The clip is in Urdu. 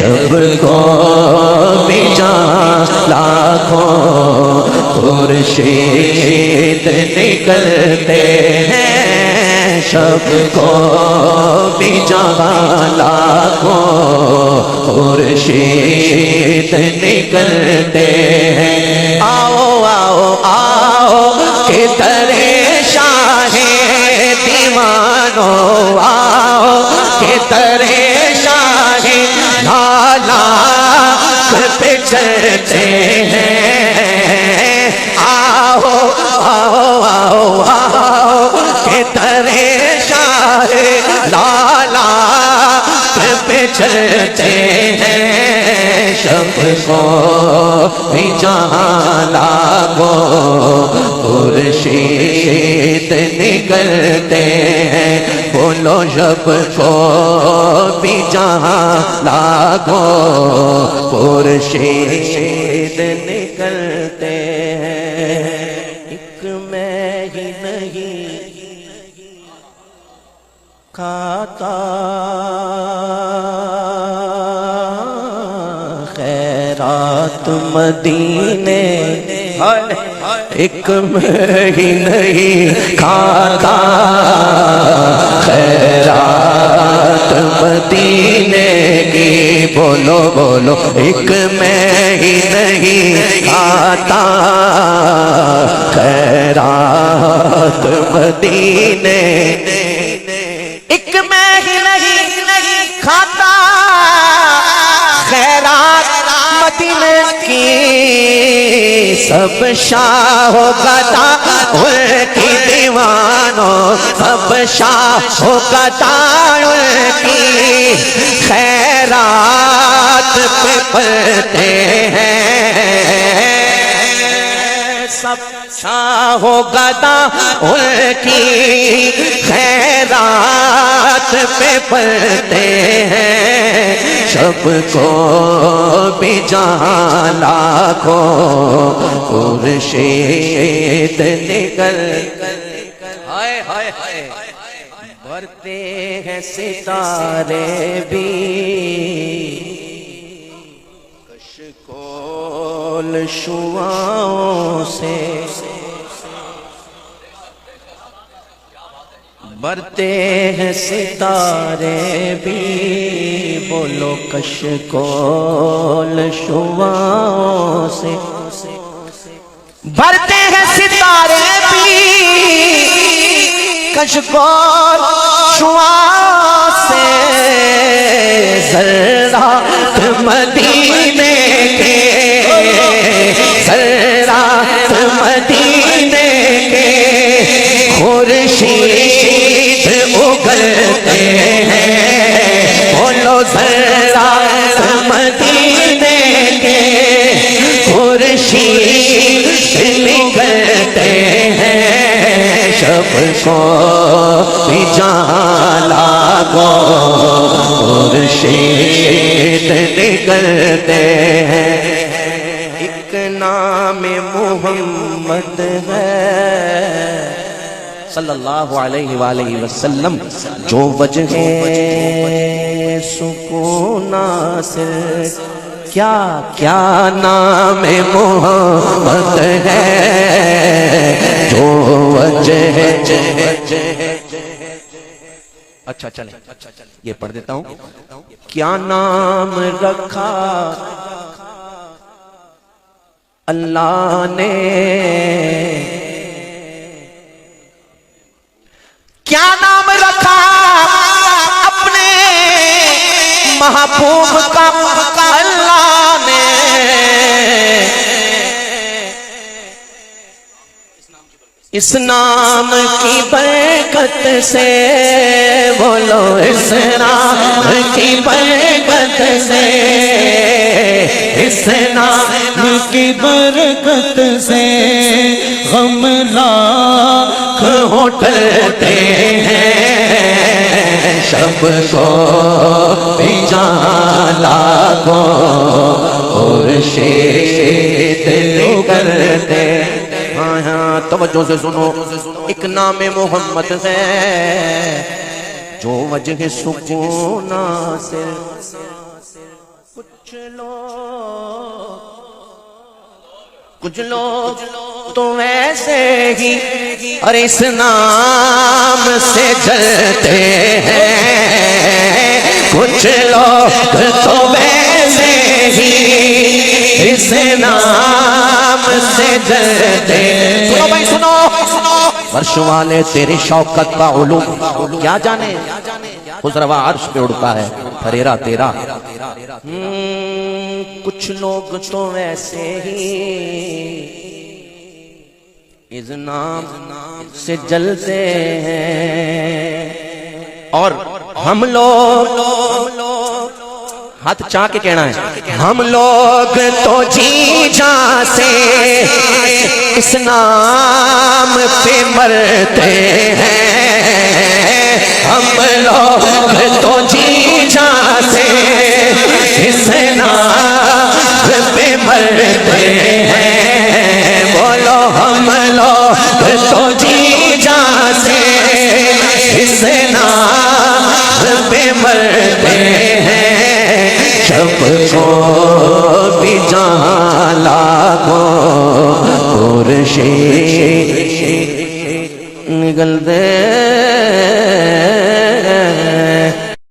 شب کو بھی جہاں لاکھوں خورشید نکلتے ہیں، شب کو بھی جہاں لاکھوں خورشید نکلتے ہیں۔ آؤ آؤ آؤ کہ درے شاہ دیوانوں، آؤ کہ درے شاہ لالا پہ چلتے ہیں، آؤ آؤ آؤ آؤ کہ درے شاہ لالا پہ چلتے ہیں، شب کو بھی جہاں لاکھوں خورشید نکلتے ہیں، بولو شب کو بھی جہاں لاکھوں خورشید نکلتے ہیں۔ ایک میں ہی نہیں کھاتا خیرات مدینے، ایک میں ہی نہیں کھاتا خیرات مدینے کی، بولو بولو ایک میں ہی نہیں کھاتا خیرات مدینے، ایک میں ہی نہیں کھاتا خیرات مدینے کی، سب شاہ و گدا ان کی دیوانوں، سب شاہ و گدا ان کی خیرات پہ پڑتے ہیں، سب شاہ و گدا ان کی خیرات پہ پڑتے ہیں، شب کو بھی جہاں لاکھوں خورشید نکل، ہائے ہائے ہائے برتے ہیں ستارے بھی کشکول شعاعوں سے، برتے ہیں ستارے بھی بولو کشکول شعاعوں سے، برتے ہیں ستارے بھی کشکول شعاعوں سے، ذرات مدینے کے، ذرات مدینے کے خورشید اگلتے ہیں، بولو ذرات مدینے کے خورشید نکلتے ہیں، شب کو بھی جہاں لاکھوں خورشید نکلتے ہیں، ایک نام محمد ہے صلی اللہ علیہ وآلہ وسلم، جو وجہ سکون ناصر، کیا کیا نام محمد ہے، جو وجہ اچھا چلیں یہ پڑھ دیتا ہوں، کیا نام رکھا اللہ نے، کیا نام رکھا اپنے محبوب کا اللہ نے، اس نام کی برکت سے، بولو اس نام کی برکت سے، اس نام کی برکت سے غم راکھ اٹھتے ہیں، شب کو بھی جہاں لاکھوں خورشید نکلتے، ہاں توجہ سے سنو، ایک نام محمد ہے جو وجہ سکون ناصر، کچھ لوگ تو ویسے ہی اور اس نام سے جلتے ہیں، کچھ لوگ تو ویسے ہی اس نام سے جلتے ہیں۔ سنو بھائی سنو، فرش والے تیری شوکت کا علوم کیا جانے، خضروا عرش پہ اڑتا ہے پھریرا تیرا۔ کچھ لوگ تو ویسے ہی اس نام سے جلتے ہیں، اور ہم لوگ ہاتھ چاہ کے کہنا ہے، ہم لوگ تو جی جان سے اس نام پہ مرتے ہیں، ہم لوگ تو جی جان سے اس نام پہ مرتے ہیں، بولو ہم لوگ تو جی جان سے اس نام پہ مرتے ہیں، جب کو بھی جہاں لاکھوں پرشے نکلتے